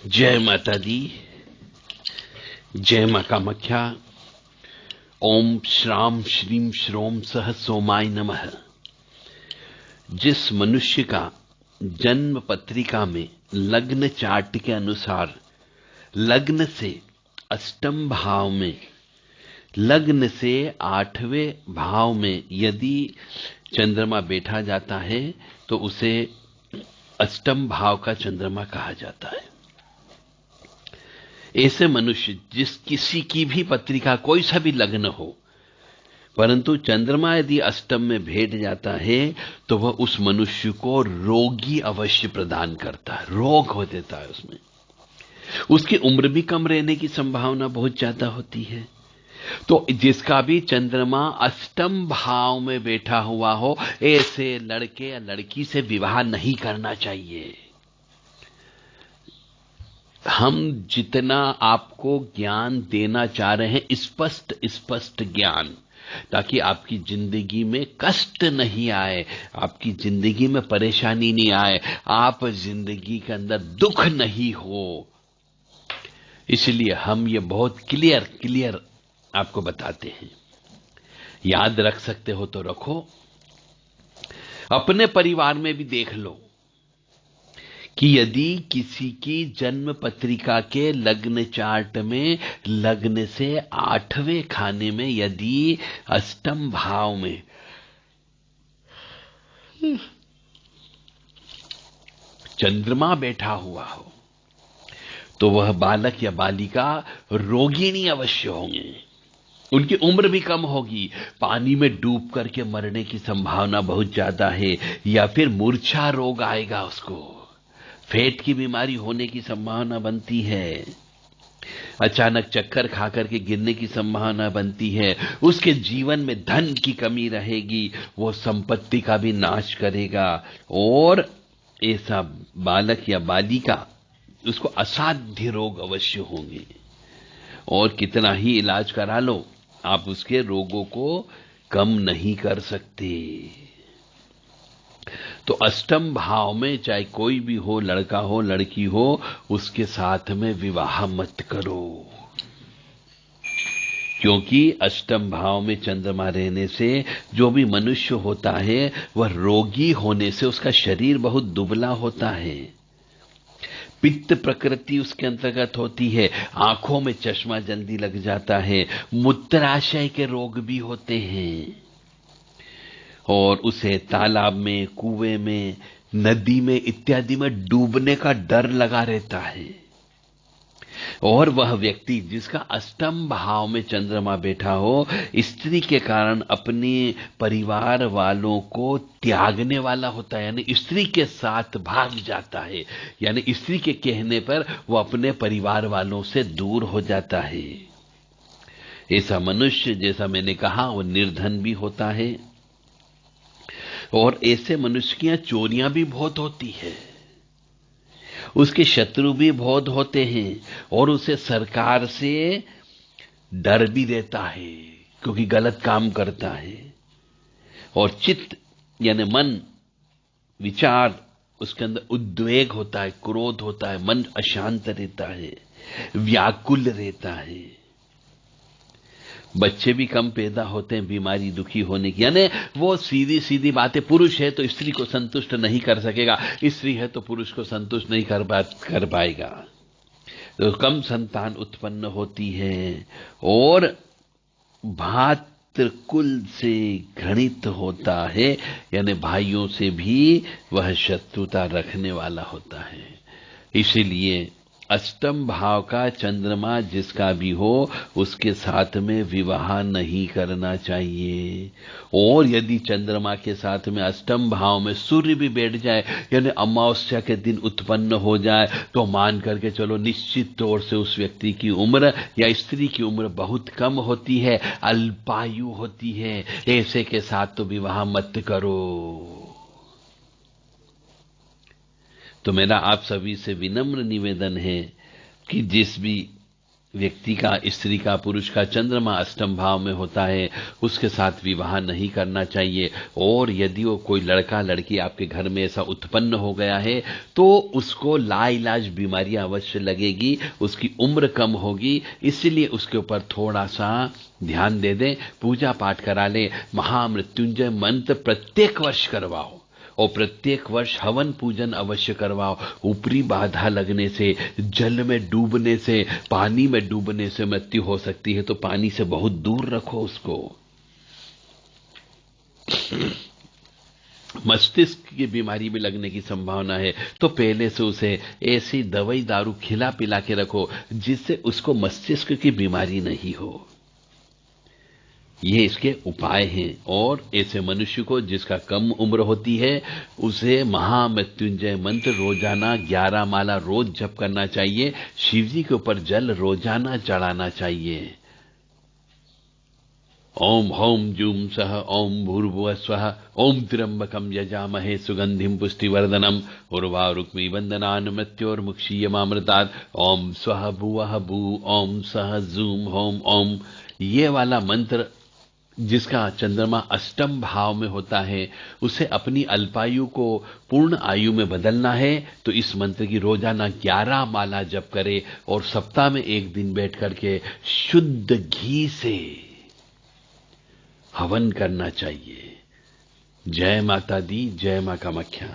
जय माता दी। जय मां कामाख्या। ओम श्राम श्रीम श्रोम सह सोमाय नमः। जिस मनुष्य का जन्म पत्रिका में लग्न चार्ट के अनुसार लग्न से अष्टम भाव में, लग्न से 8वें भाव में यदि चंद्रमा बैठा जाता है तो उसे अष्टम भाव का चंद्रमा कहा जाता है। ऐसे मनुष्य जिस किसी की भी पत्रिका कोई सा भी लग्न हो, परंतु चंद्रमा यदि अष्टम में बैठ जाता है तो वह उस मनुष्य को रोगी अवश्य प्रदान करता है, रोग हो देता है। उसमें उसकी उम्र भी कम रहने की संभावना बहुत ज्यादा होती है। तो जिसका भी चंद्रमा अष्टम भाव में बैठा हुआ हो, ऐसे लड़के या लड़की से विवाह नहीं करना चाहिए। हम जितना आपको ज्ञान देना चाह रहे हैं, स्पष्ट स्पष्ट ज्ञान, ताकि आपकी जिंदगी में कष्ट नहीं आए, आपकी जिंदगी में परेशानी नहीं आए, आप जिंदगी के अंदर दुख नहीं हो, इसलिए हम ये बहुत क्लियर आपको बताते हैं। याद रख सकते हो तो रखो, अपने परिवार में भी देख लो कि यदि किसी की जन्म पत्रिका के लग्न चार्ट में लग्न से 8वें खाने में यदि अष्टम भाव में चंद्रमा बैठा हुआ हो तो वह बालक या बालिका रोगिणी अवश्य होंगे। उनकी उम्र भी कम होगी, पानी में डूब करके मरने की संभावना बहुत ज्यादा है, या फिर मूर्छा रोग आएगा, उसको पेट की बीमारी होने की संभावना बनती है, अचानक चक्कर खा करके गिरने की संभावना बनती है, उसके जीवन में धन की कमी रहेगी, वो संपत्ति का भी नाश करेगा, और ऐसा बालक या बालिका उसको असाध्य रोग अवश्य होंगे। और कितना ही इलाज करा लो, आप उसके रोगों को कम नहीं कर सकते। तो अष्टम भाव में चाहे कोई भी हो, लड़का हो लड़की हो, उसके साथ में विवाह मत करो, क्योंकि अष्टम भाव में चंद्रमा रहने से जो भी मनुष्य होता है वह रोगी होने से उसका शरीर बहुत दुबला होता है, पित्त प्रकृति उसके अंतर्गत होती है, आंखों में चश्मा जल्दी लग जाता है, मूत्राशय के रोग भी होते हैं, और उसे तालाब में, कुएं में, नदी में इत्यादि में डूबने का डर लगा रहता है। और वह व्यक्ति जिसका अष्टम भाव में चंद्रमा बैठा हो, स्त्री के कारण अपने परिवार वालों को त्यागने वाला होता है, यानी स्त्री के साथ भाग जाता है, यानी स्त्री के कहने पर वो अपने परिवार वालों से दूर हो जाता है। ऐसा मनुष्य, जैसा मैंने कहा, वो निर्धन भी होता है, और ऐसे मनुष्य की चोरियां भी बहुत होती है, उसके शत्रु भी बहुत होते हैं, और उसे सरकार से डर भी रहता है क्योंकि गलत काम करता है। और चित्त यानी मन, विचार, उसके अंदर उद्वेग होता है, क्रोध होता है, मन अशांत रहता है, व्याकुल रहता है। बच्चे भी कम पैदा होते हैं बीमारी दुखी होने की, यानी वो सीधी सीधी बातें, पुरुष है तो स्त्री को संतुष्ट नहीं कर सकेगा, स्त्री है तो पुरुष को संतुष्ट नहीं कर पाएगा, तो कम संतान उत्पन्न होती है, और भातृकुल से घृणित होता है, यानी भाइयों से भी वह शत्रुता रखने वाला होता है। इसीलिए अष्टम भाव का चंद्रमा जिसका भी हो, उसके साथ में विवाह नहीं करना चाहिए। और यदि चंद्रमा के साथ में अष्टम भाव में सूर्य भी बैठ जाए, यानी अमावस्या के दिन उत्पन्न हो जाए, तो मान करके चलो निश्चित तौर से उस व्यक्ति की उम्र या स्त्री की उम्र बहुत कम होती है, अल्पायु होती है, ऐसे के साथ तो विवाह मत करो। तो मेरा आप सभी से विनम्र निवेदन है कि जिस भी व्यक्ति का, स्त्री का, पुरुष का चंद्रमा अष्टम भाव में होता है, उसके साथ विवाह नहीं करना चाहिए। और यदि वो कोई लड़का लड़की आपके घर में ऐसा उत्पन्न हो गया है तो उसको लाइलाज बीमारी अवश्य लगेगी, उसकी उम्र कम होगी, इसलिए उसके ऊपर थोड़ा सा ध्यान दे दें, पूजा पाठ करा लें, महामृत्युंजय मंत्र प्रत्येक वर्ष करवाओ और प्रत्येक वर्ष हवन पूजन अवश्य करवाओ। ऊपरी बाधा लगने से, जल में डूबने से, पानी में डूबने से मृत्यु हो सकती है, तो पानी से बहुत दूर रखो उसको। मस्तिष्क की बीमारी में लगने की संभावना है तो पहले से उसे ऐसी दवाई दारू खिला पिला के रखो जिससे उसको मस्तिष्क की बीमारी नहीं हो। ये इसके उपाय हैं। और ऐसे मनुष्य को जिसका कम उम्र होती है उसे महामृत्युंजय मंत्र रोजाना 11 माला रोज जप करना चाहिए। शिव जी के ऊपर जल रोजाना चढ़ाना चाहिए। ओम हौम जूम सह ओम भूर्भुवः स्वः ओम त्र्यंबकम यजामहे सुगंधिम पुष्टिवर्धनम उर्वारुक्मी वंदनान मृत्योर्मुक्षीयमामृतात् ओम स्वः भुवः भू ओम सह जूम होम ओम। ये वाला मंत्र जिसका चंद्रमा अष्टम भाव में होता है उसे अपनी अल्पायु को पूर्ण आयु में बदलना है तो इस मंत्र की रोजाना 11 माला जप करे और सप्ताह में एक दिन बैठ करके शुद्ध घी से हवन करना चाहिए। जय माता दी, जय मां कामाख्या।